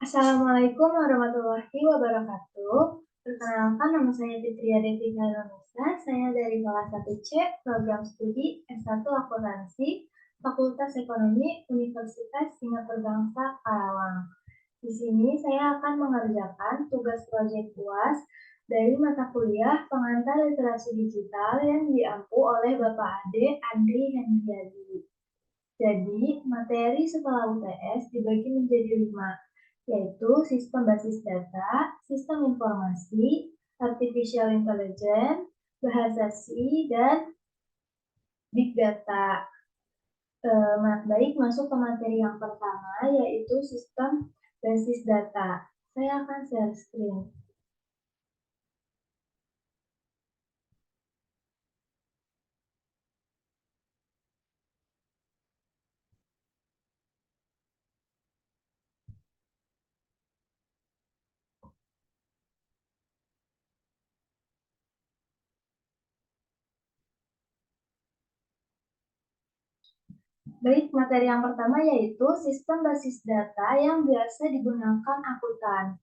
Assalamualaikum warahmatullahi wabarakatuh. Perkenalkan, nama saya Fitria Devika Ronusa. Saya dari kelas 1C, program studi S1 Akuntansi, Fakultas Ekonomi, Universitas Singapura Bangsa, Karawang. Di sini saya akan mengerjakan tugas proyek UAS dari mata kuliah Pengantar Literasi Digital yang diampu oleh Bapak Ade Andri Hendriadi. Jadi, materi setelah UTS dibagi menjadi 5, yaitu sistem basis data, sistem informasi, artificial intelligence, bahasa C, dan big data. Baik, masuk ke materi yang pertama, yaitu sistem basis data. Saya akan share screen. Baik, materi yang pertama yaitu sistem basis data yang biasa digunakan akuntan.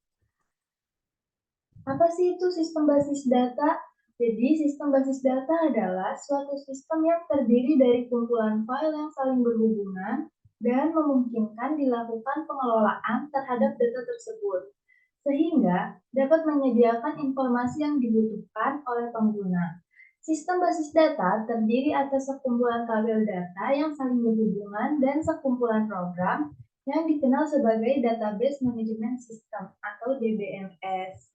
Apa sih itu sistem basis data? Jadi, sistem basis data adalah suatu sistem yang terdiri dari kumpulan file yang saling berhubungan dan memungkinkan dilakukan pengelolaan terhadap data tersebut, sehingga dapat menyediakan informasi yang dibutuhkan oleh pengguna. Sistem basis data terdiri atas sekumpulan tabel data yang saling berhubungan dan sekumpulan program yang dikenal sebagai Database Management System atau DBMS.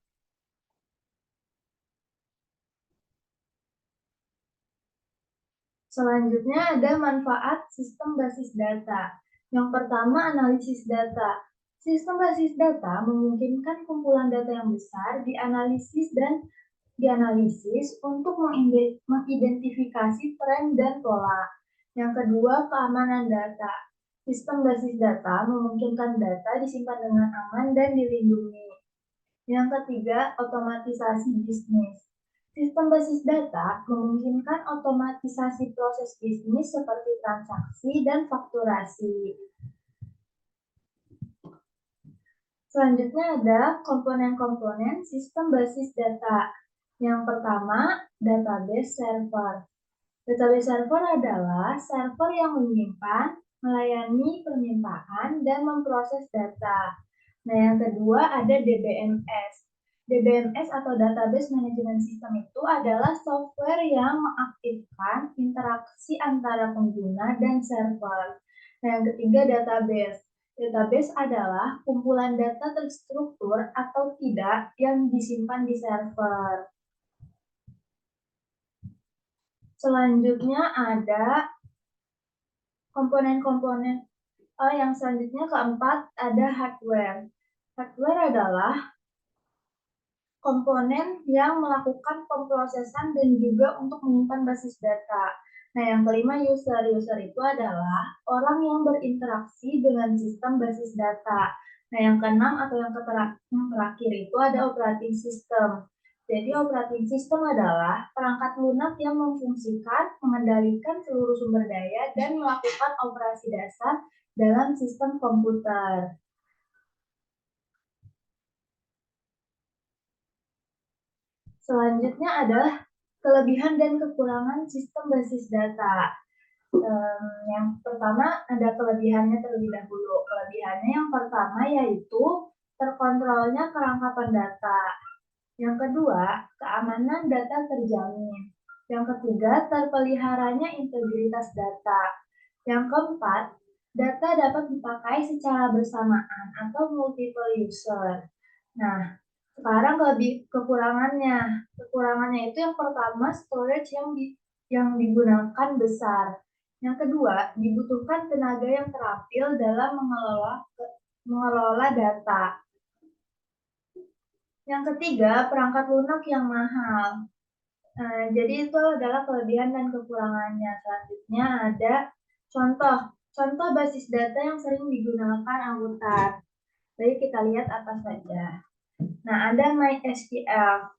Selanjutnya ada manfaat sistem basis data. Yang pertama, analisis data. Sistem basis data memungkinkan kumpulan data yang besar dianalisis untuk mengidentifikasi tren dan pola. Yang kedua, keamanan data. Sistem basis data memungkinkan data disimpan dengan aman dan dilindungi. Yang ketiga, otomatisasi bisnis. Sistem basis data memungkinkan otomatisasi proses bisnis seperti transaksi dan fakturasi. Selanjutnya ada komponen-komponen sistem basis data. Yang pertama, database server. Database server adalah server yang menyimpan, melayani permintaan, dan memproses data. Nah, yang kedua ada DBMS. DBMS atau Database Management System itu adalah software yang mengaktifkan interaksi antara pengguna dan server. Nah, yang ketiga database. Database adalah kumpulan data terstruktur atau tidak yang disimpan di server. Selanjutnya ada komponen-komponen yang selanjutnya keempat ada hardware. Hardware adalah komponen yang melakukan pemrosesan dan juga untuk menyimpan basis data. Nah, yang kelima user. User itu adalah orang yang berinteraksi dengan sistem basis data. Nah, yang keenam atau yang terakhir itu ada operating system. Jadi, operating system adalah perangkat lunak yang memfungsikan, mengendalikan seluruh sumber daya, dan melakukan operasi dasar dalam sistem komputer. Selanjutnya adalah kelebihan dan kekurangan sistem basis data. Yang pertama ada kelebihannya terlebih dahulu. Kelebihannya yang pertama yaitu terkontrolnya kerangkapan data. Yang kedua, keamanan data terjamin. Yang ketiga, terpeliharanya integritas data. Yang keempat, data dapat dipakai secara bersamaan atau multiple user. Nah, sekarang lebih kekurangannya. Kekurangannya itu yang pertama, storage yang digunakan besar. Yang kedua, dibutuhkan tenaga yang terampil dalam mengelola data. Yang ketiga, perangkat lunak yang mahal. Jadi itu adalah kelebihan dan kekurangannya. Selanjutnya ada contoh basis data yang sering digunakan akuntan. Jadi kita lihat apa saja. Nah, ada MySQL.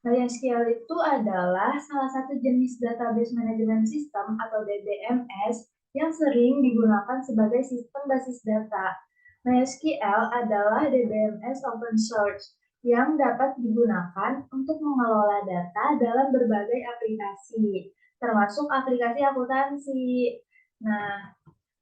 MySQL itu adalah salah satu jenis database management system atau DBMS yang sering digunakan sebagai sistem basis data. MySQL adalah DBMS open source yang dapat digunakan untuk mengelola data dalam berbagai aplikasi, termasuk aplikasi akuntansi. Nah,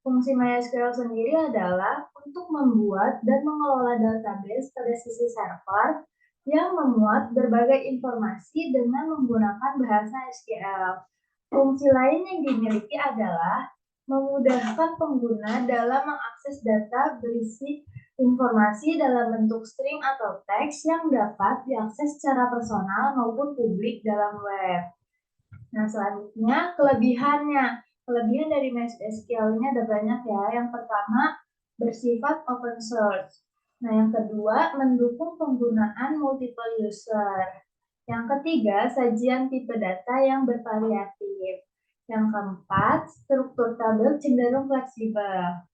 fungsi MySQL sendiri adalah untuk membuat dan mengelola database pada sisi server yang memuat berbagai informasi dengan menggunakan bahasa SQL. Fungsi lain yang dimiliki adalah memudahkan pengguna dalam mengakses data berisi informasi dalam bentuk string atau teks yang dapat diakses secara personal maupun publik dalam web. Nah, selanjutnya kelebihannya. Kelebihan dari MySQL ini ada banyak ya. Yang pertama, bersifat open source. Nah, yang kedua, mendukung penggunaan multiple user. Yang ketiga, sajian tipe data yang bervariatif. Yang keempat, struktur tabel cenderung fleksibel.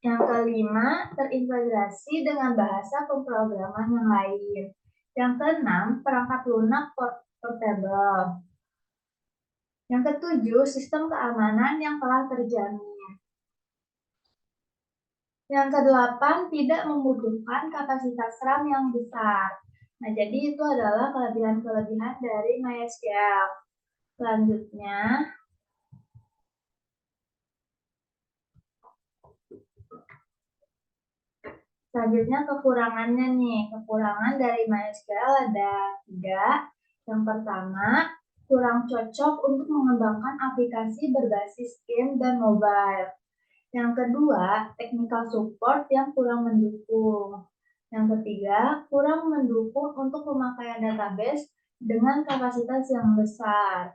Yang kelima, terintegrasi dengan bahasa pemrograman yang lain. Yang keenam, perangkat lunak portable. Yang ketujuh, sistem keamanan yang telah terjamin. Yang kedelapan, tidak membutuhkan kapasitas RAM yang besar. Nah, jadi itu adalah kelebihan-kelebihan dari MySQL. Selanjutnya kekurangannya nih. Kekurangan dari MySQL ada 3. Yang pertama, kurang cocok untuk mengembangkan aplikasi berbasis game dan mobile. Yang kedua, technical support yang kurang mendukung. Yang ketiga, kurang mendukung untuk pemakaian database dengan kapasitas yang besar.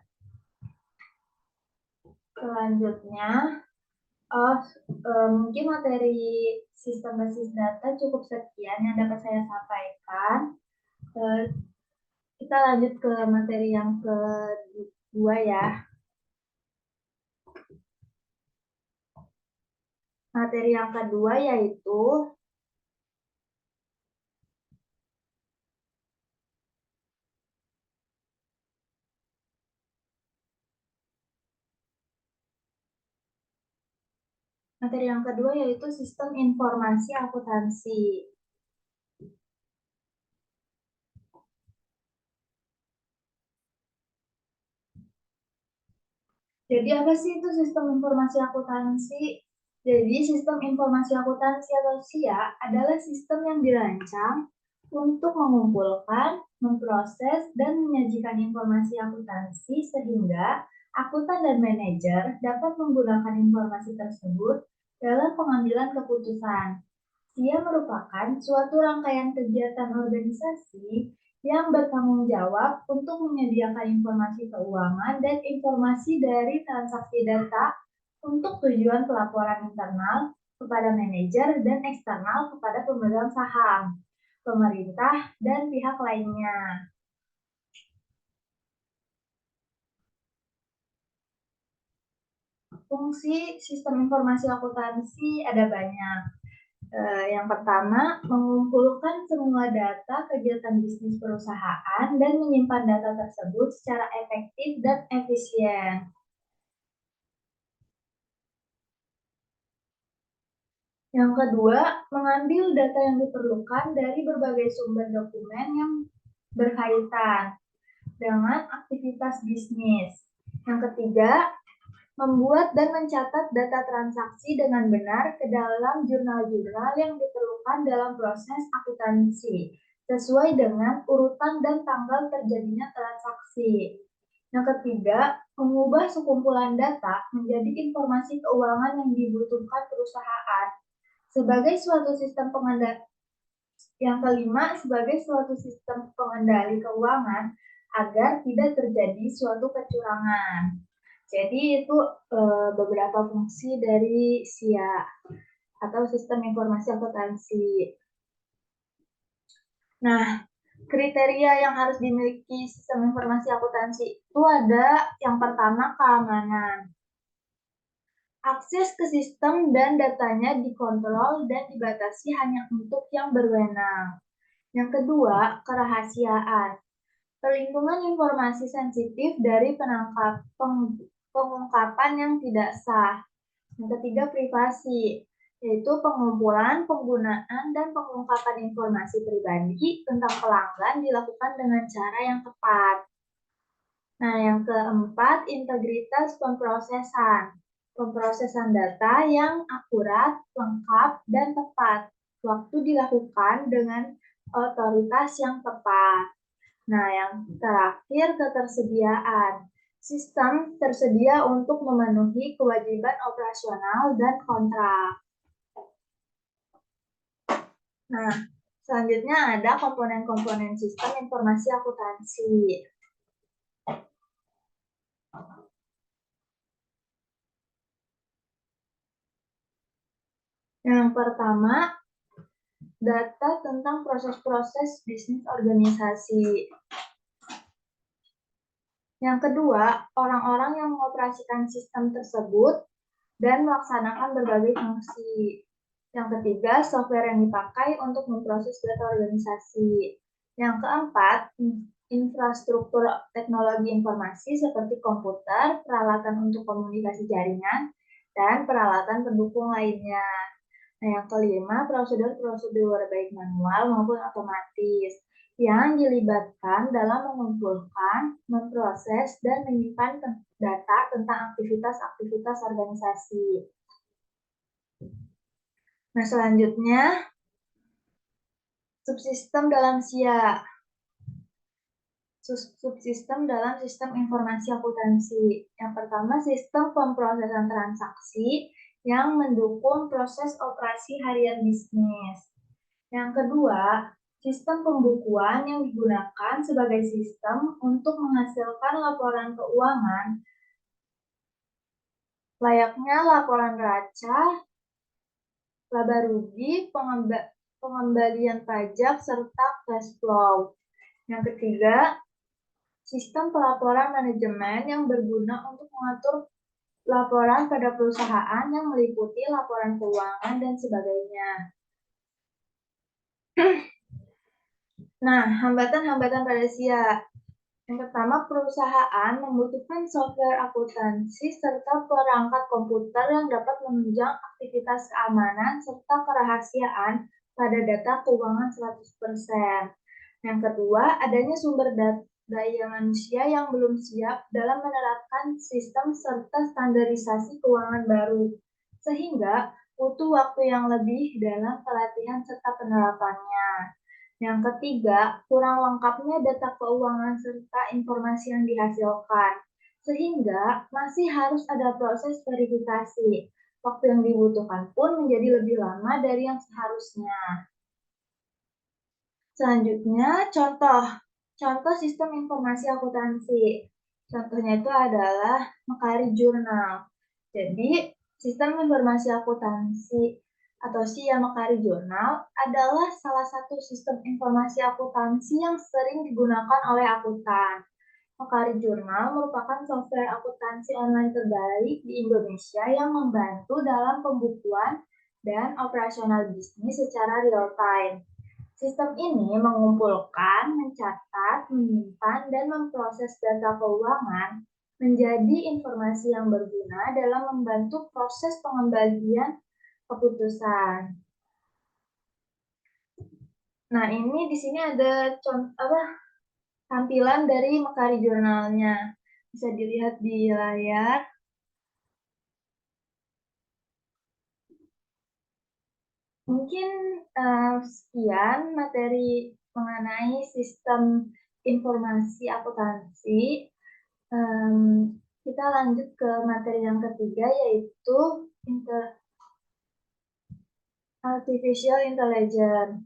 Selanjutnya, mungkin materi sistem basis data cukup sekian yang dapat saya sampaikan. Kita lanjut ke materi yang kedua ya. Materi yang kedua yaitu sistem informasi akuntansi. Jadi apa sih itu sistem informasi akuntansi? Jadi sistem informasi akuntansi atau SIA adalah sistem yang dirancang untuk mengumpulkan, memproses, dan menyajikan informasi akuntansi sehingga akuntan dan manajer dapat menggunakan informasi tersebut dalam pengambilan keputusan. SIA merupakan suatu rangkaian kegiatan organisasi yang bertanggung jawab untuk menyediakan informasi keuangan dan informasi dari transaksi data untuk tujuan pelaporan internal kepada manajer dan eksternal kepada pemegang saham, pemerintah, dan pihak lainnya. Fungsi sistem informasi akuntansi ada banyak. Yang pertama, mengumpulkan semua data kegiatan bisnis perusahaan dan menyimpan data tersebut secara efektif dan efisien. Yang kedua, mengambil data yang diperlukan dari berbagai sumber dokumen yang berkaitan dengan aktivitas bisnis. Yang ketiga, membuat dan mencatat data transaksi dengan benar ke dalam jurnal-jurnal yang diperlukan dalam proses akuntansi, sesuai dengan urutan dan tanggal terjadinya transaksi. Yang ketiga, mengubah sekumpulan data menjadi informasi keuangan yang dibutuhkan perusahaan. Sebagai suatu sistem pengendali. Yang kelima, sebagai suatu sistem pengendali keuangan agar tidak terjadi suatu kecurangan. Jadi itu beberapa fungsi dari SIA atau Sistem Informasi Akuntansi. Nah, kriteria yang harus dimiliki Sistem Informasi Akuntansi itu ada yang pertama keamanan. Akses ke sistem dan datanya dikontrol dan dibatasi hanya untuk yang berwenang. Yang kedua, kerahasiaan. Perlindungan informasi sensitif dari pengungkapan yang tidak sah. Yang ketiga, privasi, yaitu pengumpulan, penggunaan, dan pengungkapan informasi pribadi tentang pelanggan dilakukan dengan cara yang tepat. Nah, yang keempat, integritas pemrosesan. Pemrosesan data yang akurat, lengkap, dan tepat. Waktu dilakukan dengan otoritas yang tepat. Nah, yang terakhir, ketersediaan. Sistem tersedia untuk memenuhi kewajiban operasional dan kontrak. Nah, selanjutnya ada komponen-komponen sistem informasi akuntansi. Yang pertama, data tentang proses-proses bisnis organisasi. Yang kedua, orang-orang yang mengoperasikan sistem tersebut dan melaksanakan berbagai fungsi. Yang ketiga, software yang dipakai untuk memproses data organisasi. Yang keempat, infrastruktur teknologi informasi seperti komputer, peralatan untuk komunikasi jaringan, dan peralatan pendukung lainnya. Nah, yang kelima, prosedur-prosedur baik manual maupun otomatis yang dilibatkan dalam mengumpulkan, memproses, dan menyimpan data tentang aktivitas-aktivitas organisasi. Nah, selanjutnya, subsistem dalam SIA. Subsistem dalam sistem informasi akuntansi. Yang pertama, sistem pemrosesan transaksi yang mendukung proses operasi harian bisnis. Yang kedua, sistem pembukuan yang digunakan sebagai sistem untuk menghasilkan laporan keuangan, layaknya laporan raca, laba rugi, pengembalian pajak, serta cash flow. Yang ketiga, sistem pelaporan manajemen yang berguna untuk mengatur laporan pada perusahaan yang meliputi laporan keuangan dan sebagainya. Nah, hambatan-hambatan pada SIA. Yang pertama, perusahaan membutuhkan software akuntansi serta perangkat komputer yang dapat menunjang aktivitas keamanan serta kerahasiaan pada data keuangan 100%. Yang kedua, adanya sumber daya manusia yang belum siap dalam menerapkan sistem serta standarisasi keuangan baru, sehingga butuh waktu yang lebih dalam pelatihan serta penerapannya. Yang ketiga, kurang lengkapnya data keuangan serta informasi yang dihasilkan, sehingga masih harus ada proses verifikasi. Waktu yang dibutuhkan pun menjadi lebih lama dari yang seharusnya. Selanjutnya, contoh sistem informasi akuntansi. Contohnya itu adalah Mekari Jurnal. Jadi, sistem informasi akuntansi atau SIA Mekari Jurnal adalah salah satu sistem informasi akuntansi yang sering digunakan oleh akuntan. Mekari Jurnal merupakan software akuntansi online terbaik di Indonesia yang membantu dalam pembukuan dan operasional bisnis secara real-time. Sistem ini mengumpulkan, mencatat, menyimpan, dan memproses data keuangan menjadi informasi yang berguna dalam membantu proses pengembalian keputusan. Nah, ini di sini ada tampilan dari Mekari Jurnalnya. Bisa dilihat di layar. Mungkin sekian materi mengenai sistem informasi akuntansi. Kita lanjut ke materi yang ketiga, yaitu artificial intelligence.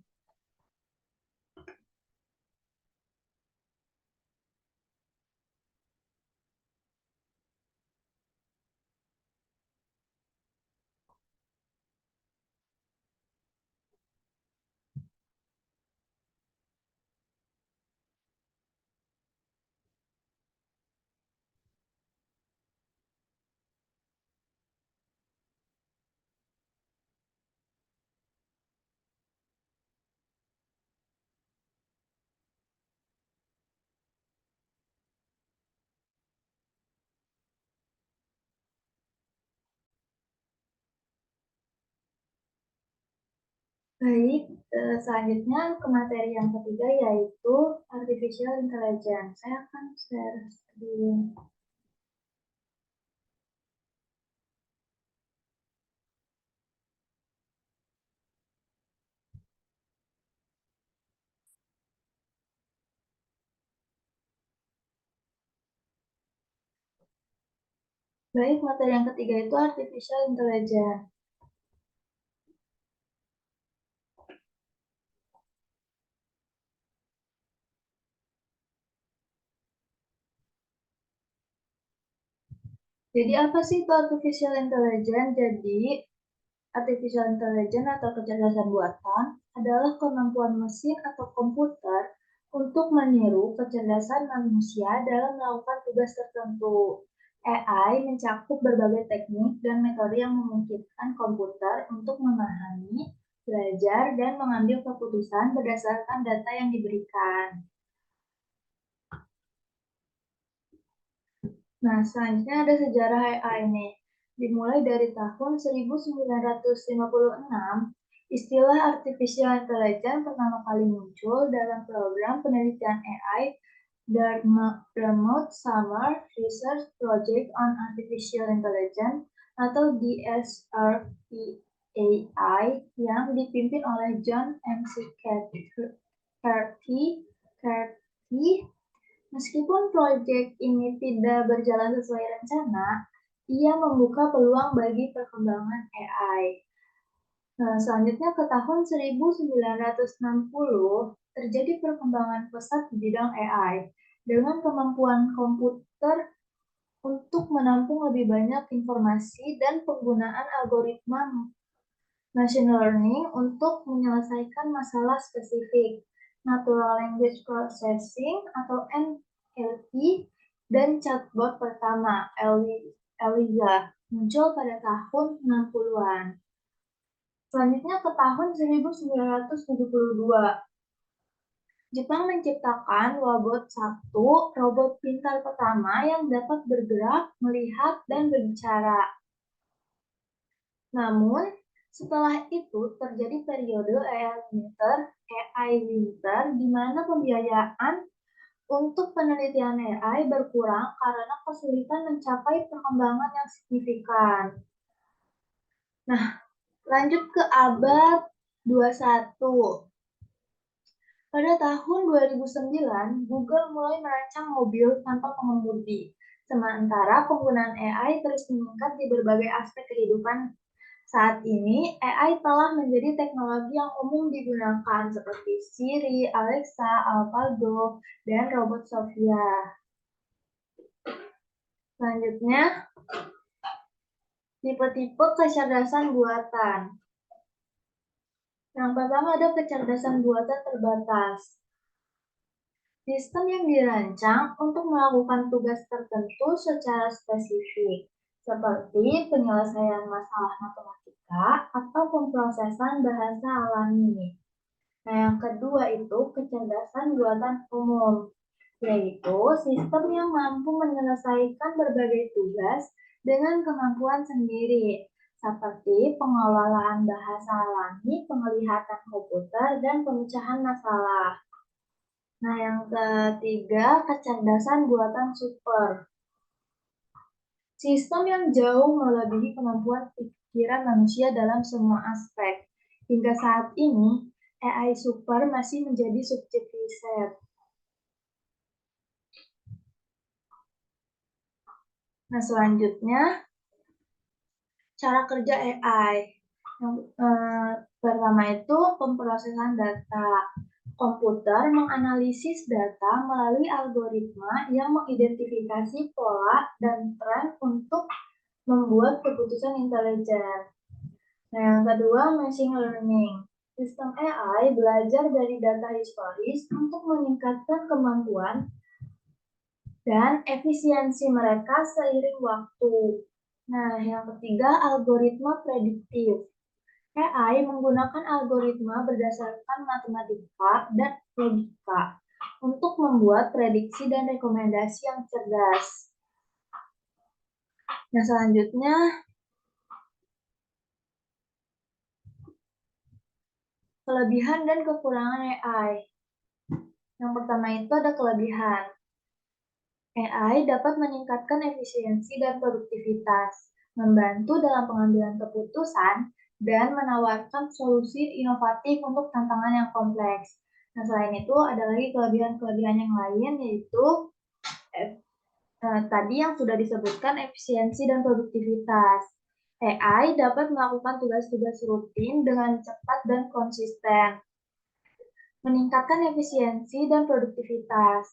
Baik, selanjutnya ke materi yang ketiga yaitu artificial intelligence. Saya akan share screen. Baik, materi yang ketiga itu artificial intelligence. Jadi apa sih itu artificial intelligence? Jadi artificial intelligence atau kecerdasan buatan adalah kemampuan mesin atau komputer untuk meniru kecerdasan manusia dalam melakukan tugas tertentu. AI mencakup berbagai teknik dan metode yang memungkinkan komputer untuk memahami, belajar, dan mengambil keputusan berdasarkan data yang diberikan. Nah, selanjutnya ada sejarah AI ini. Dimulai dari tahun 1956, istilah artificial intelligence pertama kali muncul dalam program penelitian AI Dartmouth Summer Research Project on Artificial Intelligence atau DSRPAI yang dipimpin oleh John McCarthy. Meskipun proyek ini tidak berjalan sesuai rencana, ia membuka peluang bagi perkembangan AI. Nah, selanjutnya ke tahun 1960, terjadi perkembangan pesat di bidang AI dengan kemampuan komputer untuk menampung lebih banyak informasi dan penggunaan algoritma machine learning untuk menyelesaikan masalah spesifik. Natural Language Processing atau NLP dan chatbot pertama, Eliza, muncul pada tahun 60-an. Selanjutnya ke tahun 1972, Jepang menciptakan Wabot 1, robot pintar pertama yang dapat bergerak, melihat, dan berbicara. Namun, setelah itu terjadi periode AI winter, di mana pembiayaan untuk penelitian AI berkurang karena kesulitan mencapai perkembangan yang signifikan. Nah, lanjut ke abad 21. Pada tahun 2009, Google mulai merancang mobil tanpa pengemudi. Sementara penggunaan AI terus meningkat di berbagai aspek kehidupan. Saat ini, AI telah menjadi teknologi yang umum digunakan seperti Siri, Alexa, AlphaGo, dan robot Sophia. Selanjutnya, tipe-tipe kecerdasan buatan. Yang pertama ada kecerdasan buatan terbatas. Sistem yang dirancang untuk melakukan tugas tertentu secara spesifik, seperti penyelesaian masalah matematika atau pemrosesan bahasa alami. Nah, yang kedua itu kecerdasan buatan umum, yaitu sistem yang mampu menyelesaikan berbagai tugas dengan kemampuan sendiri, seperti pengelolaan bahasa alami, penglihatan komputer, dan pemecahan masalah. Nah, yang ketiga, kecerdasan buatan super. Sistem yang jauh melebihi kemampuan pikiran manusia dalam semua aspek. Hingga saat ini, AI super masih menjadi subjek riset. Nah, selanjutnya, cara kerja AI. Yang pertama itu pemrosesan data. Komputer menganalisis data melalui algoritma yang mengidentifikasi pola dan tren untuk membuat keputusan intelijen. Nah, yang kedua, machine learning. Sistem AI belajar dari data historis untuk meningkatkan kemampuan dan efisiensi mereka seiring waktu. Nah, yang ketiga, algoritma prediktif. AI menggunakan algoritma berdasarkan matematika dan logika untuk membuat prediksi dan rekomendasi yang cerdas. Nah, selanjutnya Kelebihan dan kekurangan AI. Yang pertama itu ada kelebihan. AI dapat meningkatkan efisiensi dan produktivitas, membantu dalam pengambilan keputusan, dan menawarkan solusi inovatif untuk tantangan yang kompleks. Nah, selain itu ada lagi kelebihan-kelebihan yang lain, yaitu tadi yang sudah disebutkan efisiensi dan produktivitas. AI dapat melakukan tugas-tugas rutin dengan cepat dan konsisten, meningkatkan efisiensi dan produktivitas.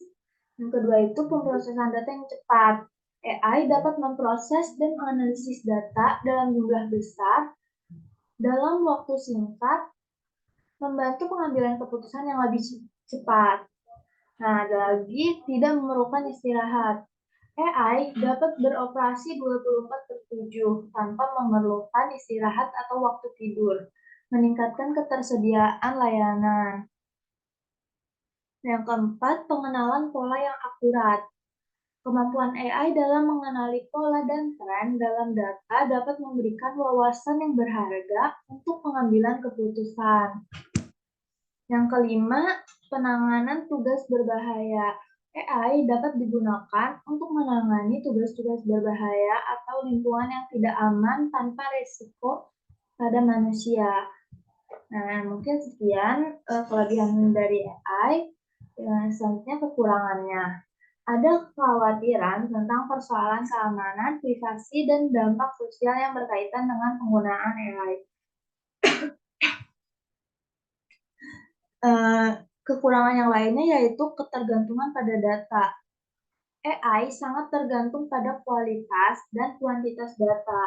Yang kedua itu pemrosesan data yang cepat. AI dapat memproses dan menganalisis data dalam jumlah besar dalam waktu singkat, membantu pengambilan keputusan yang lebih cepat. Nah, ada lagi tidak memerlukan istirahat. AI dapat beroperasi 24/7 tanpa memerlukan istirahat atau waktu tidur, meningkatkan ketersediaan layanan. Yang keempat, pengenalan pola yang akurat. Kemampuan AI dalam mengenali pola dan tren dalam data dapat memberikan wawasan yang berharga untuk pengambilan keputusan. Yang kelima, penanganan tugas berbahaya. AI dapat digunakan untuk menangani tugas-tugas berbahaya atau lingkungan yang tidak aman tanpa risiko pada manusia. Nah, mungkin sekian kelebihan dari AI. Selanjutnya kekurangannya. Ada kekhawatiran tentang persoalan keamanan, privasi, dan dampak sosial yang berkaitan dengan penggunaan AI. Kekurangan yang lainnya yaitu ketergantungan pada data. AI sangat tergantung pada kualitas dan kuantitas data.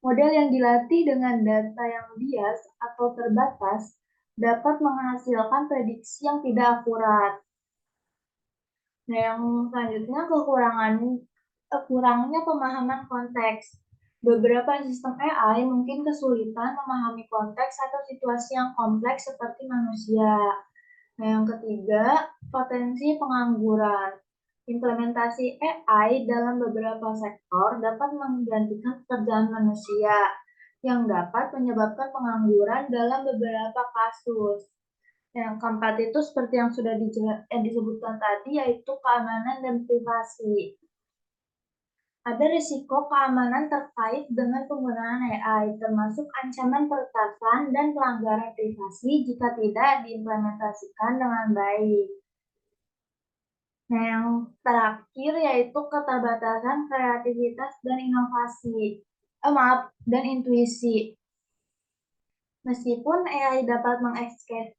Model yang dilatih dengan data yang bias atau terbatas dapat menghasilkan prediksi yang tidak akurat. Nah, yang selanjutnya kurangnya pemahaman konteks. Beberapa sistem AI mungkin kesulitan memahami konteks atau situasi yang kompleks seperti manusia. Nah, yang ketiga, potensi pengangguran. Implementasi AI dalam beberapa sektor dapat menggantikan pekerjaan manusia yang dapat menyebabkan pengangguran dalam beberapa kasus. Yang keempat itu seperti yang sudah disebutkan tadi, yaitu keamanan dan privasi. Ada risiko keamanan terkait dengan penggunaan AI, termasuk ancaman peretasan dan pelanggaran privasi jika tidak diimplementasikan dengan baik. Nah, yang terakhir yaitu keterbatasan kreativitas dan inovasi. Dan intuisi. Meskipun AI dapat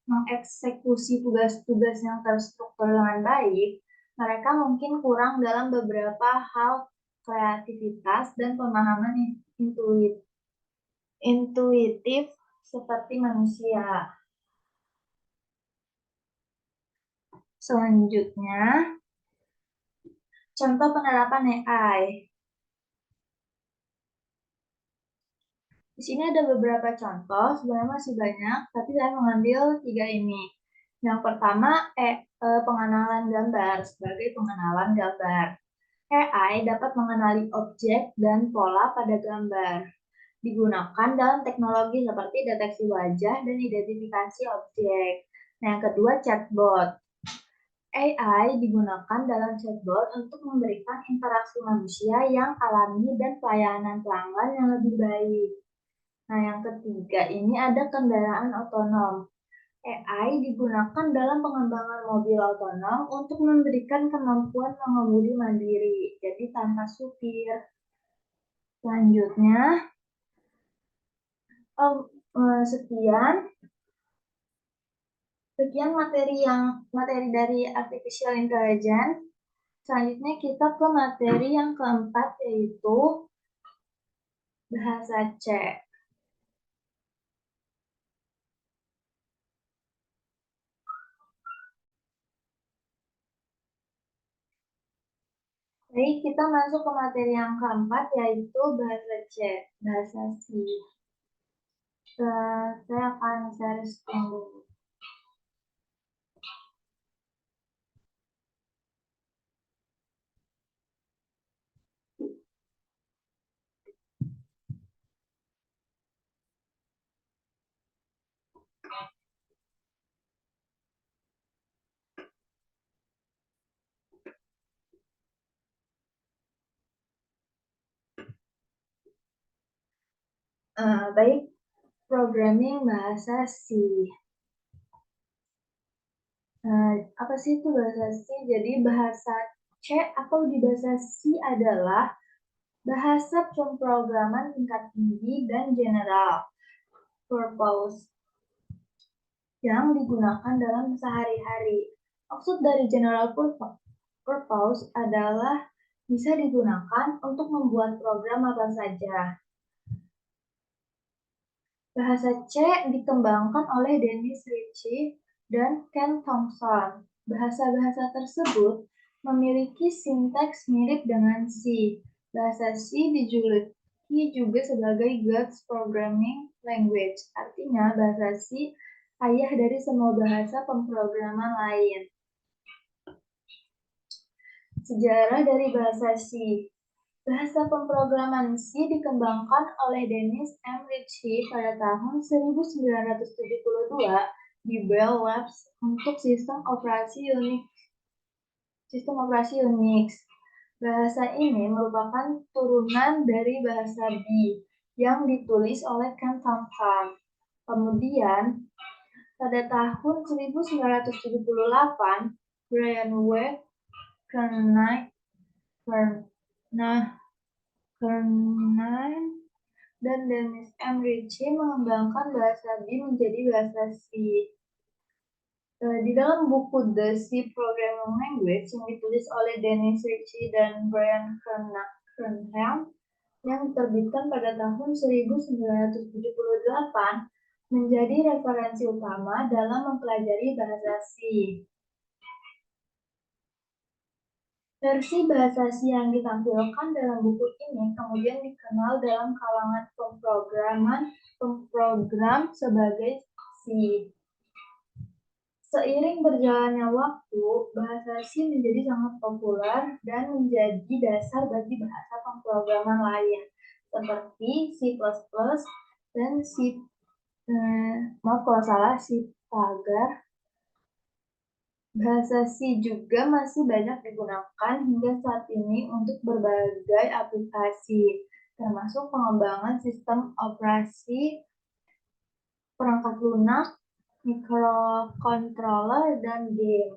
mengeksekusi tugas-tugas yang terstruktur dengan baik, mereka mungkin kurang dalam beberapa hal kreativitas dan pemahaman intuitif seperti manusia. Selanjutnya, contoh penerapan AI. Di sini ada beberapa contoh, sebenarnya masih banyak, tapi saya mengambil 3 ini. Yang pertama, pengenalan gambar sebagai pengenalan gambar. AI dapat mengenali objek dan pola pada gambar. Digunakan dalam teknologi seperti deteksi wajah dan identifikasi objek. Nah, yang kedua, chatbot. AI digunakan dalam chatbot untuk memberikan interaksi manusia yang alami dan pelayanan pelanggan yang lebih baik. Nah, yang ketiga ini ada kendaraan otonom. AI digunakan dalam pengembangan mobil otonom untuk memberikan kemampuan mengemudi mandiri, jadi tanpa supir. Selanjutnya, sekian materi dari artificial intelligence. Selanjutnya kita ke materi yang keempat, yaitu bahasa C. Baik, kita masuk ke materi yang keempat, yaitu bahasa C, bahasa C. Saya akan share screen dulu. Baik, programming bahasa C. Apa sih itu bahasa C? Jadi bahasa C atau di bahasa C adalah bahasa pemrograman tingkat tinggi dan general purpose yang digunakan dalam sehari-hari. Maksud dari general purpose adalah bisa digunakan untuk membuat program apa saja. Bahasa C dikembangkan oleh Dennis Ritchie dan Ken Thompson. Bahasa-bahasa tersebut memiliki sintaks mirip dengan C. Bahasa C dijuluki juga sebagai God's Programming Language. Artinya bahasa C ayah dari semua bahasa pemrograman lain. Sejarah dari bahasa C. Bahasa pemrograman C dikembangkan oleh Dennis M. Ritchie pada tahun 1972 di Bell Labs untuk sistem operasi Unix. Bahasa ini merupakan turunan dari bahasa B yang ditulis oleh Ken Thompson. Kemudian, pada tahun 1978, Brian W. Kernighan dan Dennis M. Ritchie mengembangkan bahasa B menjadi bahasa C. Di dalam buku The C Programming Language yang ditulis oleh Dennis Ritchie dan Brian Kernighan yang diterbitkan pada tahun 1978 menjadi referensi utama dalam mempelajari bahasa C. Versi bahasa C yang ditampilkan dalam buku ini kemudian dikenal dalam kalangan pemrogram sebagai C. Seiring berjalannya waktu, bahasa C menjadi sangat populer dan menjadi dasar bagi bahasa pemrograman lain seperti C++ dan C Pagar. Bahasa C juga masih banyak digunakan hingga saat ini untuk berbagai aplikasi, termasuk pengembangan sistem operasi perangkat lunak, microcontroller, dan game.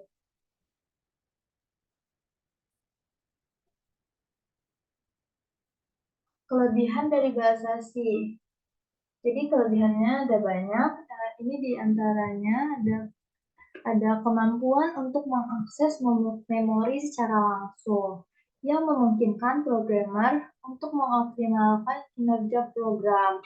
Kelebihan dari bahasa C. Jadi kelebihannya ada banyak. Ini diantaranya ada kemampuan untuk mengakses memori secara langsung yang memungkinkan programmer untuk mengoptimalkan kinerja program.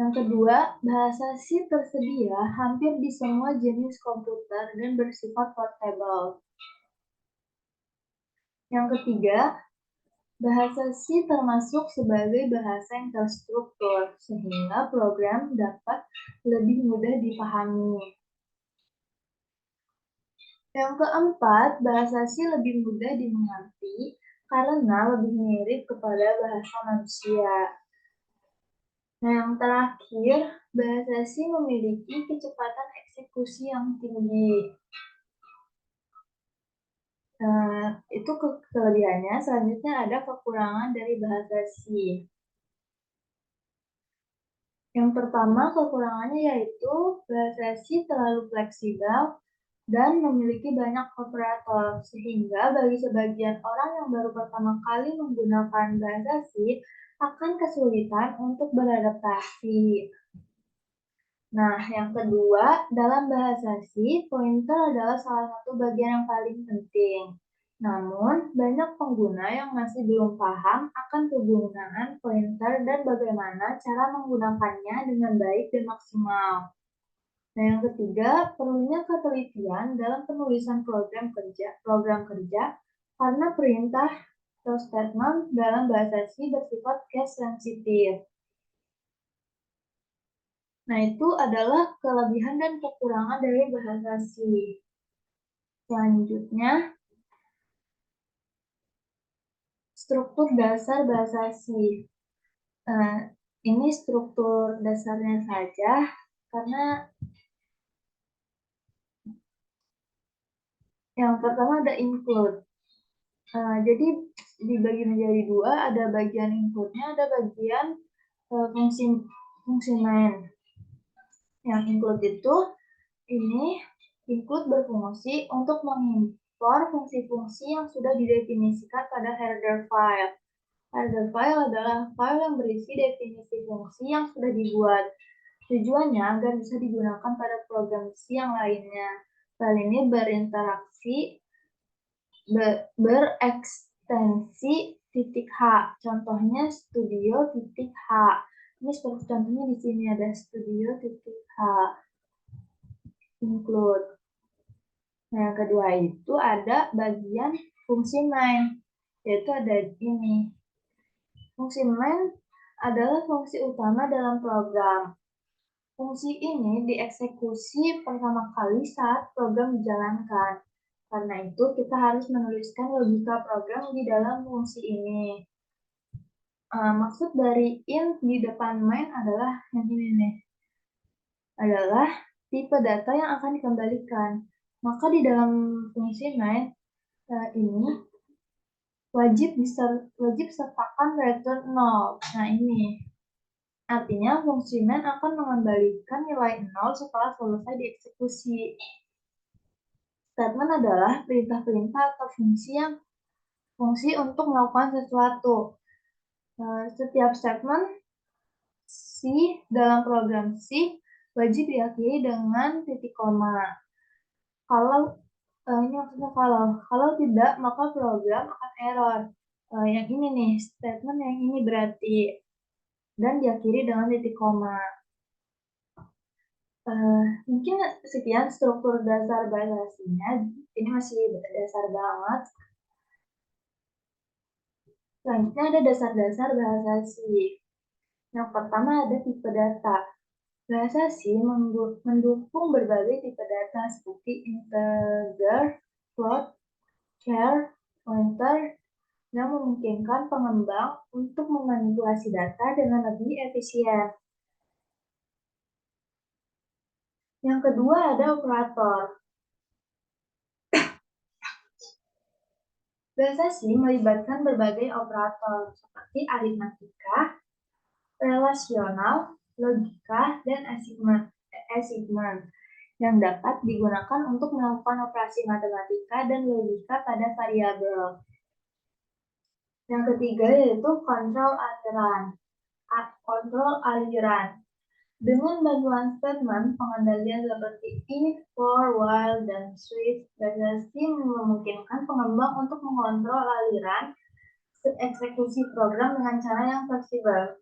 Yang kedua, bahasa C tersedia hampir di semua jenis komputer dan bersifat portable. Yang ketiga, bahasa C termasuk sebagai bahasa yang terstruktur, sehingga program dapat lebih mudah dipahami. Yang keempat, bahasa C lebih mudah dimengerti karena lebih mirip kepada bahasa manusia. Nah, yang terakhir, bahasa C memiliki kecepatan eksekusi yang tinggi. Itu kelebihannya. Selanjutnya ada kekurangan dari bahasa C. Yang pertama, kekurangannya yaitu bahasa C terlalu fleksibel dan memiliki banyak operator, sehingga bagi sebagian orang yang baru pertama kali menggunakan bahasa C akan kesulitan untuk beradaptasi. Nah, yang kedua, dalam bahasa C, pointer adalah salah satu bagian yang paling penting. Namun, banyak pengguna yang masih belum paham akan kegunaan pointer dan bagaimana cara menggunakannya dengan baik dan maksimal. Nah, yang ketiga, perlunya ketelitian dalam penulisan program kerja karena perintah atau statement dalam bahasa C bersifat case sensitif. Nah, itu adalah kelebihan dan kekurangan dari bahasa C. Selanjutnya, struktur dasar bahasa C. Ini struktur dasarnya saja, karena yang pertama ada include. Jadi dibagi menjadi dua, ada bagian include-nya, ada bagian fungsi fungsi main. Yang include itu ini include berfungsi untuk mengimpor fungsi-fungsi yang sudah didefinisikan pada header file. Header file adalah file yang berisi definisi fungsi yang sudah dibuat. Tujuannya agar bisa digunakan pada program C yang lainnya. File ini berekstensi .h. Contohnya studio.h. Ini seperti contohnya di sini ada studio.h. Include. Nah, yang kedua itu ada bagian fungsi main, yaitu ada ini. Fungsi main adalah fungsi utama dalam program. Fungsi ini dieksekusi pertama kali saat program dijalankan. Karena itu, kita harus menuliskan logika program di dalam fungsi ini. Maksud dari int di depan main adalah yang ini nih. Adalah tipe data yang akan dikembalikan. Maka di dalam fungsi main ini wajib sertakan return 0. Nah, ini artinya fungsi main akan mengembalikan nilai 0 setelah selesai dieksekusi. Statement adalah perintah-perintah atau fungsi untuk melakukan sesuatu. Setiap statement C dalam program C wajib diakhiri dengan titik koma. Ini maksudnya kalau tidak maka program akan error. Yang ini nih, statement yang ini berarti dan diakhiri dengan titik koma. Mungkin sekian struktur dasar bahasa aslinya. Ini masih dasar banget. Selanjutnya ada dasar-dasar bahasa C. Yang pertama ada tipe data. Bahasa C mendukung berbagai tipe data seperti integer, float, char, pointer, yang memungkinkan pengembang untuk memanipulasi data dengan lebih efisien. Yang kedua ada operator. Bahasa C melibatkan berbagai operator seperti aritmatika, relasional, logika, dan assignment yang dapat digunakan untuk melakukan operasi matematika dan logika pada variabel. Yang ketiga yaitu kontrol aliran. Dengan bantuan statement pengendalian seperti if, for, while, dan switch, bahasa C memungkinkan pengembang untuk mengontrol aliran eksekusi program dengan cara yang fleksibel.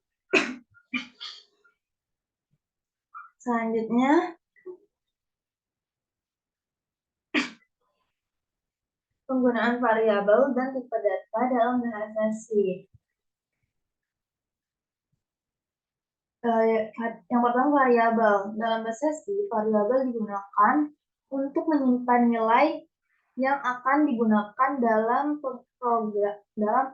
Selanjutnya, penggunaan variabel dan tipe data dalam bahasa C. Yang pertama variabel. Dalam bahasa C, variabel digunakan untuk menyimpan nilai yang akan digunakan dalam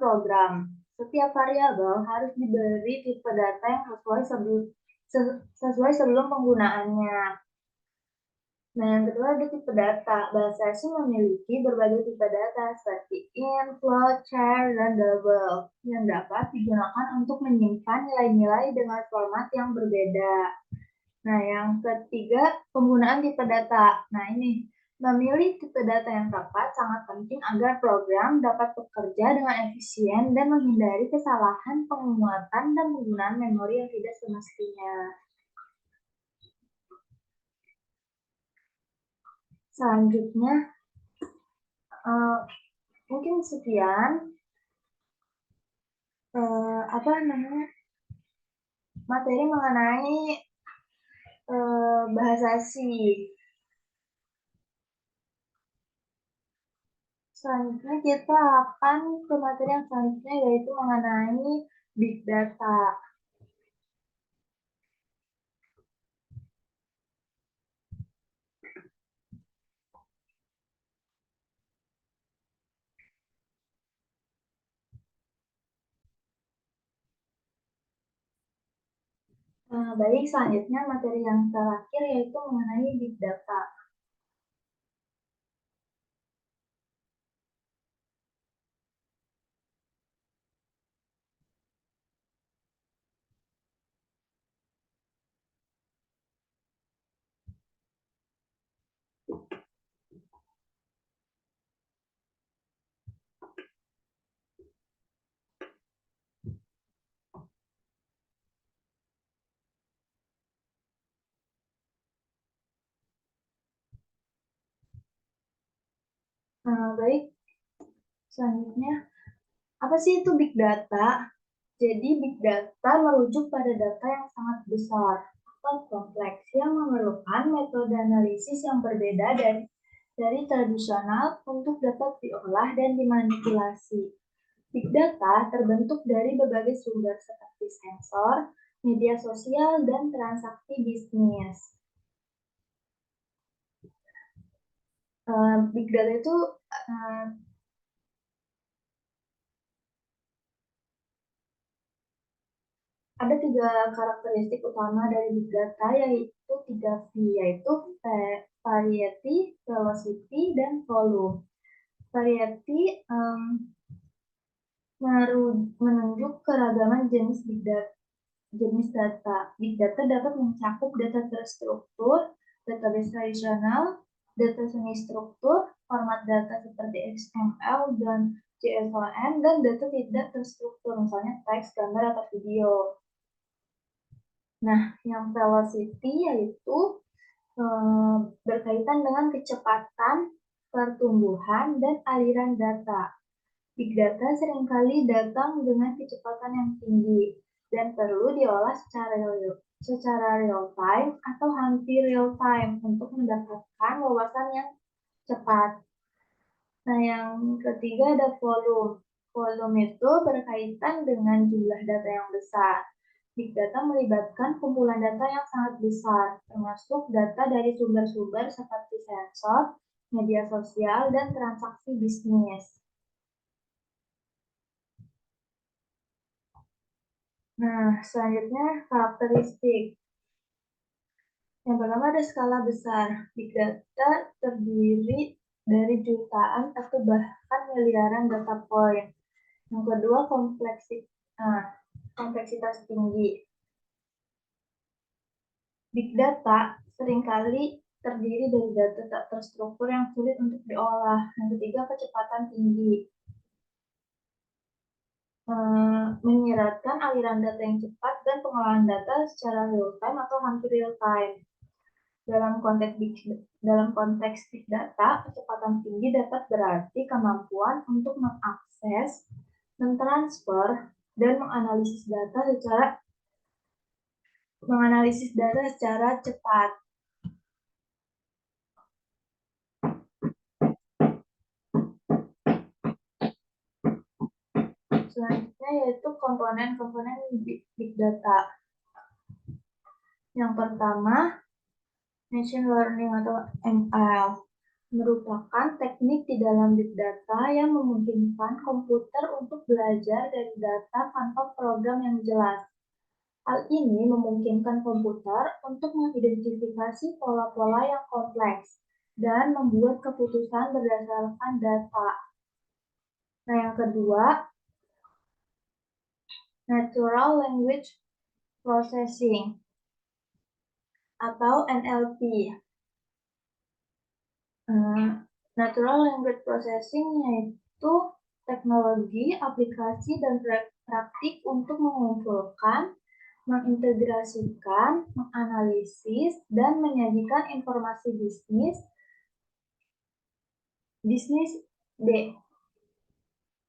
program. Setiap variabel harus diberi tipe data yang sesuai sebelum penggunaannya. Nah, yang kedua ada tipe data. Bahasa C memiliki berbagai tipe data seperti int, float, char, dan double yang dapat digunakan untuk menyimpan nilai-nilai dengan format yang berbeda. Nah, yang ketiga penggunaan tipe data. Nah, ini memilih tipe data yang tepat sangat penting agar program dapat bekerja dengan efisien dan menghindari kesalahan penguatan dan penggunaan memori yang tidak semestinya. Selanjutnya, mungkin sekian materi mengenai bahasa C. Selanjutnya kita akan ke materi yang selanjutnya yaitu mengenai big data. Baik, selanjutnya materi yang terakhir yaitu mengenai big data. Baik, selanjutnya, apa sih itu big data? Jadi big data merujuk pada data yang sangat besar atau kompleks yang memerlukan metode analisis yang berbeda dari tradisional untuk dapat diolah dan dimanipulasi. Big data terbentuk dari berbagai sumber seperti sensor, media sosial, dan transaksi bisnis. Big data itu ada 3 karakteristik utama dari big data, yaitu 3 V, yaitu variety, velocity, dan volume. Variety menunjuk keragaman jenis data. Big data dapat mencakup data terstruktur, database tradisional, data semi struktur, format data seperti XML dan JSON, dan data tidak terstruktur, misalnya teks, gambar, atau video. Nah, yang velocity yaitu berkaitan dengan kecepatan pertumbuhan dan aliran data. Big data seringkali datang dengan kecepatan yang tinggi dan perlu diolah secara real time atau hampir real time untuk mendapatkan wawasan yang cepat. Nah, yang ketiga ada volume. Volume itu berkaitan dengan jumlah data yang besar. Big data melibatkan kumpulan data yang sangat besar, termasuk data dari sumber-sumber seperti sensor, media sosial, dan transaksi bisnis. Nah, selanjutnya karakteristik. Yang pertama ada skala besar. Big data terdiri dari jutaan atau bahkan miliaran data point. Yang kedua kompleksitas tinggi. Big data seringkali terdiri dari data tak terstruktur yang sulit untuk diolah. Yang ketiga kecepatan tinggi. Menyiratkan aliran data yang cepat dan pengolahan data secara real time atau hampir real time. Dalam konteks big data, kecepatan tinggi dapat berarti kemampuan untuk mengakses, mentransfer, dan menganalisis data secara cepat. Selanjutnya yaitu komponen-komponen big data. Yang pertama, machine learning atau ML merupakan teknik di dalam big data yang memungkinkan komputer untuk belajar dari data tanpa program yang jelas. Hal ini memungkinkan komputer untuk mengidentifikasi pola-pola yang kompleks dan membuat keputusan berdasarkan data. Nah, yang kedua, Natural Language Processing atau NLP. Natural Language Processing yaitu teknologi, aplikasi, dan praktik untuk mengumpulkan, mengintegrasikan, menganalisis, dan menyajikan informasi bisnis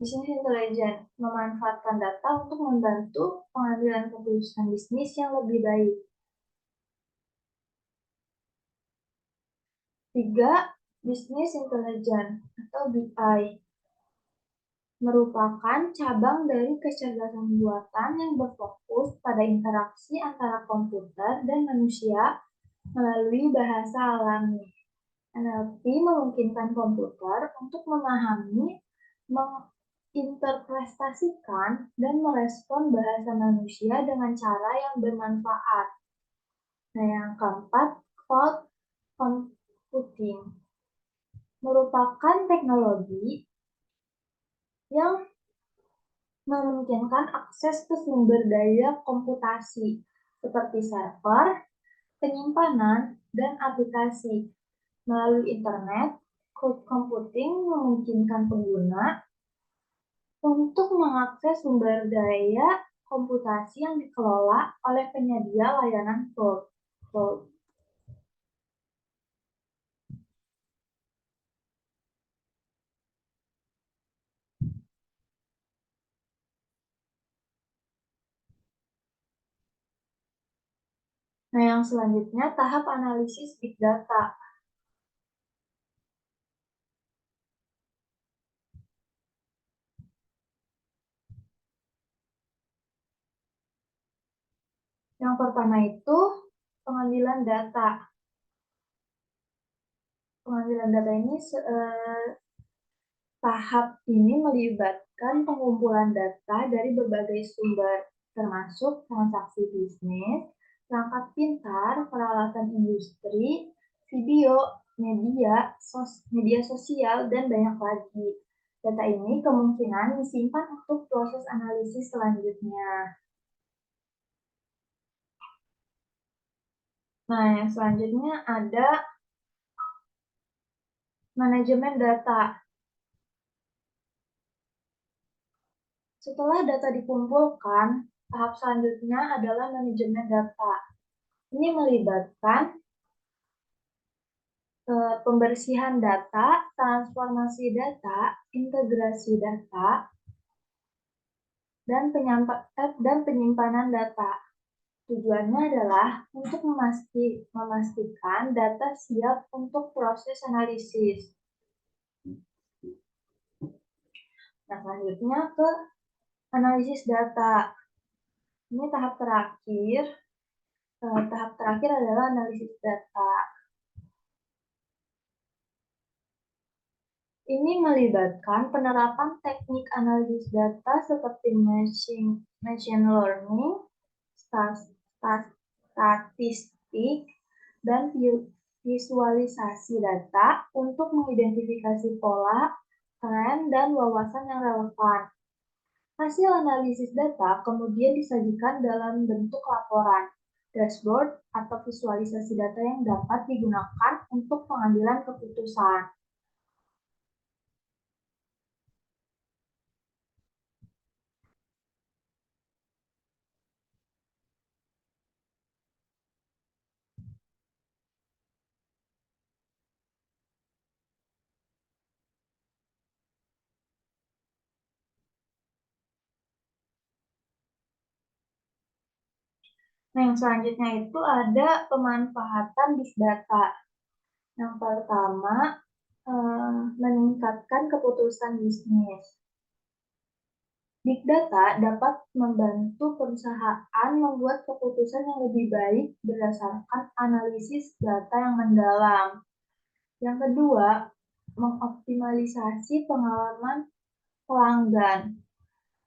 intelligence, memanfaatkan data untuk membantu pengambilan keputusan bisnis yang lebih baik. 3. Business Intelligence atau BI merupakan cabang dari kecerdasan buatan yang berfokus pada interaksi antara komputer dan manusia melalui bahasa alami. NLP memungkinkan komputer untuk memahami, menginterpretasikan, dan merespon bahasa manusia dengan cara yang bermanfaat. Nah, yang keempat, cloud computing merupakan teknologi yang memungkinkan akses ke sumber daya komputasi seperti server, penyimpanan, dan aplikasi. Melalui internet, cloud computing memungkinkan pengguna untuk mengakses sumber daya komputasi yang dikelola oleh penyedia layanan cloud. Nah, yang selanjutnya tahap analisis big data. Yang pertama itu pengambilan data. Pengambilan data ini tahap ini melibatkan pengumpulan data dari berbagai sumber, termasuk transaksi bisnis, perangkat pintar, peralatan industri, video, media sosial, dan banyak lagi. Data ini kemungkinan disimpan untuk proses analisis selanjutnya. Nah, yang selanjutnya ada manajemen data. Setelah data dikumpulkan, tahap selanjutnya adalah manajemen data. Ini melibatkan pembersihan data, transformasi data, integrasi data, dan penyimpanan data. Tujuannya adalah untuk memastikan data siap untuk proses analisis. Nah, selanjutnya ke analisis data. Ini tahap terakhir. Tahap terakhir adalah analisis data. Ini melibatkan penerapan teknik analisis data seperti machine learning, statistik, dan visualisasi data untuk mengidentifikasi pola, tren, dan wawasan yang relevan. Hasil analisis data kemudian disajikan dalam bentuk laporan, dashboard, atau visualisasi data yang dapat digunakan untuk pengambilan keputusan. Nah, yang selanjutnya itu ada pemanfaatan big data. Yang pertama, meningkatkan keputusan bisnis. Big data dapat membantu perusahaan membuat keputusan yang lebih baik berdasarkan analisis data yang mendalam. Yang kedua, mengoptimalisasi pengalaman pelanggan.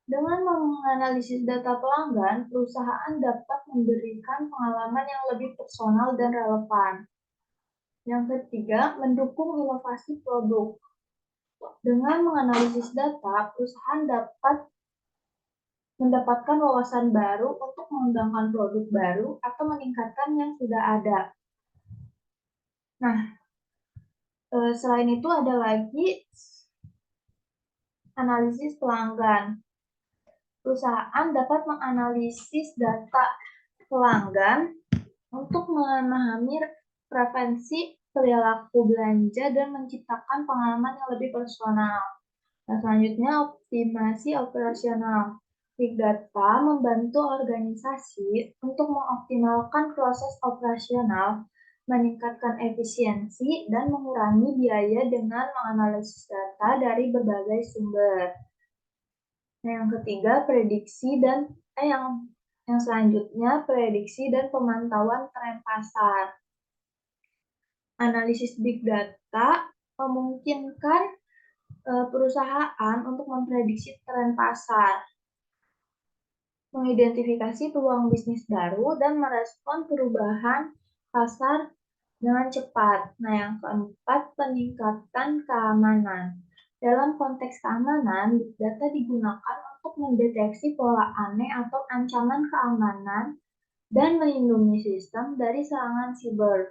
Dengan menganalisis data pelanggan, perusahaan dapat memberikan pengalaman yang lebih personal dan relevan. Yang ketiga, mendukung inovasi produk. Dengan menganalisis data, perusahaan dapat mendapatkan wawasan baru untuk mengembangkan produk baru atau meningkatkan yang sudah ada. Nah, selain itu ada lagi analisis pelanggan. Perusahaan dapat menganalisis data pelanggan untuk memahami preferensi perilaku belanja dan menciptakan pengalaman yang lebih personal. Nah, selanjutnya optimasi operasional. Big data membantu organisasi untuk mengoptimalkan proses operasional, meningkatkan efisiensi, dan mengurangi biaya dengan menganalisis data dari berbagai sumber. Nah, yang ketiga, yang selanjutnya prediksi dan pemantauan tren pasar. Analisis big data memungkinkan perusahaan untuk memprediksi tren pasar, mengidentifikasi peluang bisnis baru, dan merespon perubahan pasar dengan cepat. Nah, yang keempat, peningkatan keamanan. Dalam konteks keamanan, big data digunakan untuk mendeteksi pola aneh atau ancaman keamanan dan melindungi sistem dari serangan siber.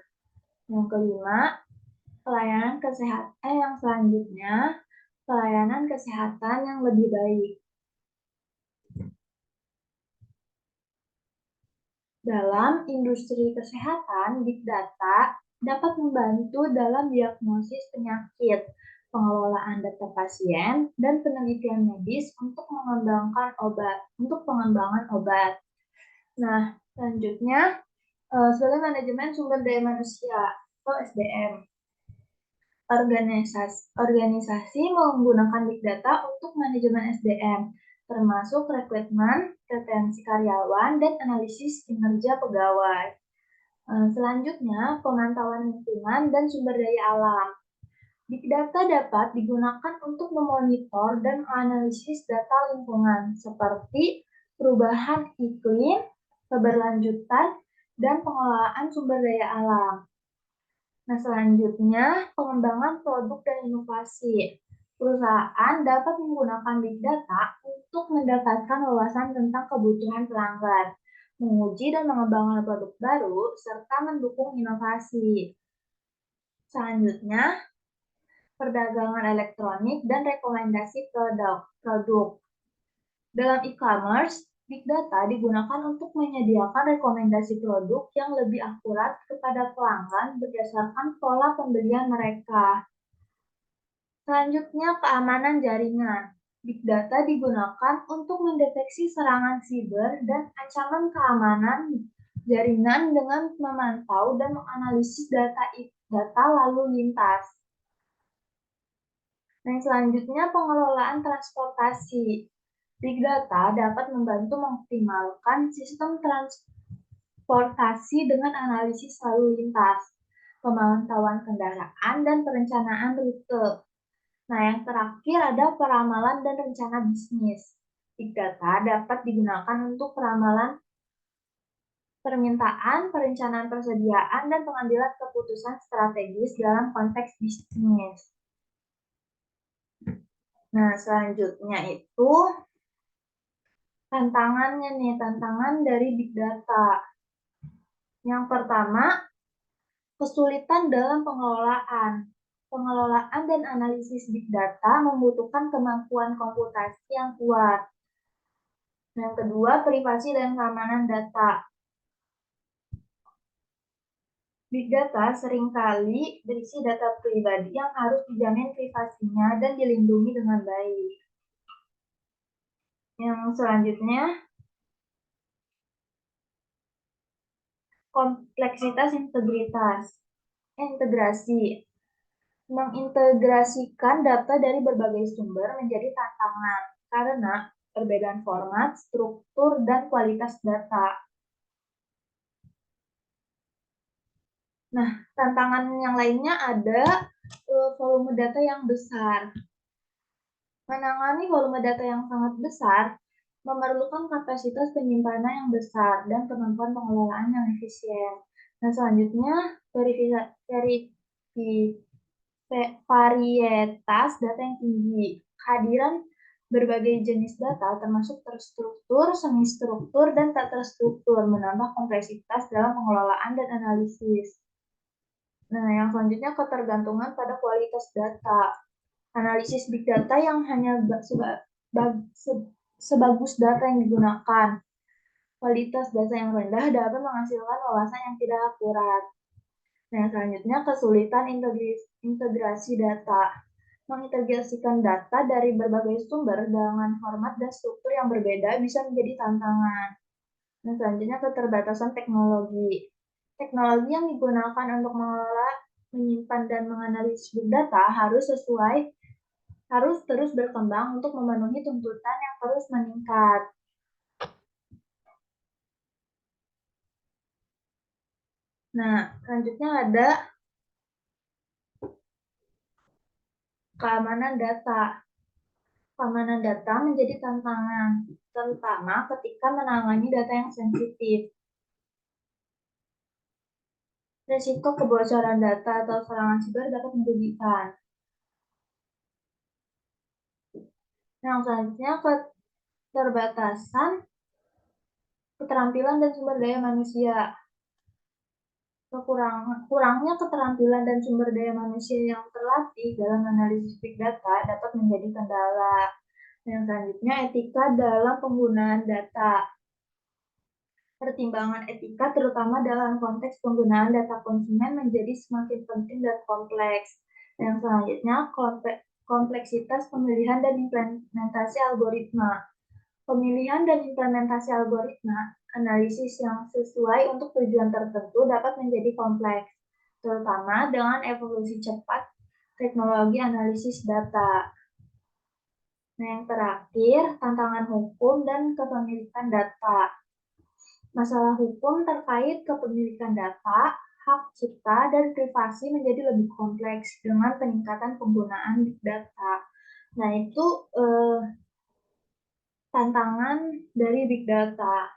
Yang kelima, yang selanjutnya, pelayanan kesehatan yang lebih baik. Dalam industri kesehatan, big data dapat membantu dalam diagnosis penyakit, pengelolaan data pasien, dan penelitian medis untuk pengembangan obat. Nah, selanjutnya sebagai manajemen sumber daya manusia atau SDM. Organisasi menggunakan big data untuk manajemen SDM, termasuk rekrutmen, retensi karyawan, dan analisis kinerja pegawai. Selanjutnya, pemantauan lingkungan dan sumber daya alam. Big data dapat digunakan untuk memonitor dan menganalisis data lingkungan, seperti perubahan iklim, keberlanjutan, dan pengelolaan sumber daya alam. Nah, selanjutnya, pengembangan produk dan inovasi. Perusahaan dapat menggunakan big data untuk mendapatkan wawasan tentang kebutuhan pelanggan, menguji dan mengembangkan produk baru, serta mendukung inovasi. Selanjutnya, perdagangan elektronik dan rekomendasi produk. Dalam e-commerce, big data digunakan untuk menyediakan rekomendasi produk yang lebih akurat kepada pelanggan berdasarkan pola pembelian mereka. Selanjutnya, keamanan jaringan. Big data digunakan untuk mendeteksi serangan siber dan ancaman keamanan jaringan dengan memantau dan menganalisis data lalu lintas. Dan selanjutnya, pengelolaan transportasi. Big data dapat membantu mengoptimalkan sistem transportasi dengan analisis lalu lintas, pemantauan kendaraan, dan perencanaan rute. Nah, yang terakhir ada peramalan dan rencana bisnis. Big data dapat digunakan untuk peramalan permintaan, perencanaan persediaan, dan pengambilan keputusan strategis dalam konteks bisnis. Nah, selanjutnya itu tantangannya nih, tantangan dari big data. Yang pertama, kesulitan dalam pengelolaan. Pengelolaan dan analisis big data membutuhkan kemampuan komputasi yang kuat. Yang kedua, privasi dan keamanan data. Big data seringkali berisi data pribadi yang harus dijamin privasinya dan dilindungi dengan baik. Yang selanjutnya, kompleksitas integrasi. Mengintegrasikan data dari berbagai sumber menjadi tantangan karena perbedaan format, struktur, dan kualitas data. Nah, tantangan yang lainnya ada volume data yang besar. Menangani volume data yang sangat besar memerlukan kapasitas penyimpanan yang besar dan kemampuan pengelolaan yang efisien. Nah, selanjutnya varietas data yang tinggi. Kehadiran berbagai jenis data termasuk terstruktur, semi-struktur, dan tak terstruktur menambah kompleksitas dalam pengelolaan dan analisis. Nah, yang selanjutnya ketergantungan pada kualitas data. Analisis big data yang hanya sebagus data yang digunakan. Kualitas data yang rendah dapat menghasilkan wawasan yang tidak akurat. Nah, selanjutnya kesulitan integrasi data. Mengintegrasikan data dari berbagai sumber dengan format dan struktur yang berbeda bisa menjadi tantangan. Nah, selanjutnya keterbatasan teknologi. Teknologi yang digunakan untuk mengelola, menyimpan, dan menganalisis big data harus terus berkembang untuk memenuhi tuntutan yang terus meningkat. Nah, selanjutnya ada keamanan data. Keamanan data menjadi tantangan, terutama ketika menangani data yang sensitif. Risiko kebocoran data atau serangan siber dapat merugikan. Yang selanjutnya, keterbatasan keterampilan dan sumber daya manusia. Kurangnya keterampilan dan sumber daya manusia yang terlatih dalam analisis big data dapat menjadi kendala. Yang selanjutnya, etika dalam penggunaan data. Pertimbangan etika terutama dalam konteks penggunaan data konsumen menjadi semakin penting dan kompleks. Yang selanjutnya, kompleksitas pemilihan dan implementasi algoritma. Pemilihan dan implementasi algoritma analisis yang sesuai untuk tujuan tertentu dapat menjadi kompleks, terutama dengan evolusi cepat teknologi analisis data. Nah, yang terakhir, tantangan hukum dan kepemilikan data. Masalah hukum terkait kepemilikan data, hak cipta, dan privasi menjadi lebih kompleks dengan peningkatan penggunaan big data. Nah, itu tantangan dari big data.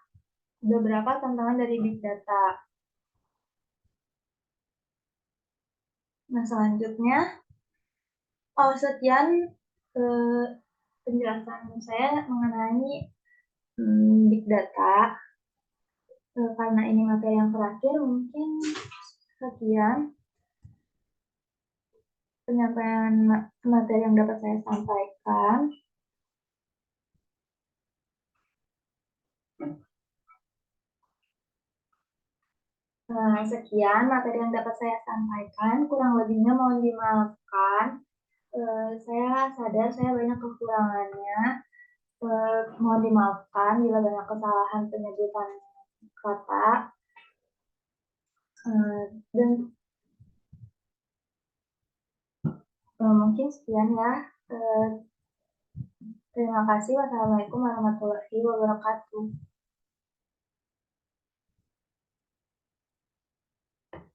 Beberapa tantangan dari big data. Nah, selanjutnya, sekian penjelasan saya mengenai big data. Karena ini materi yang terakhir, mungkin sekian penyampaian materi yang dapat saya sampaikan. Sekian materi yang dapat saya sampaikan. Kurang lebihnya mohon dimaafkan. Saya sadar saya banyak kekurangannya. Mohon dimaafkan bila banyak kesalahan penyebutan kata. Dan mungkin sekian ya. Terima kasih. Wassalamualaikum warahmatullahi wabarakatuh.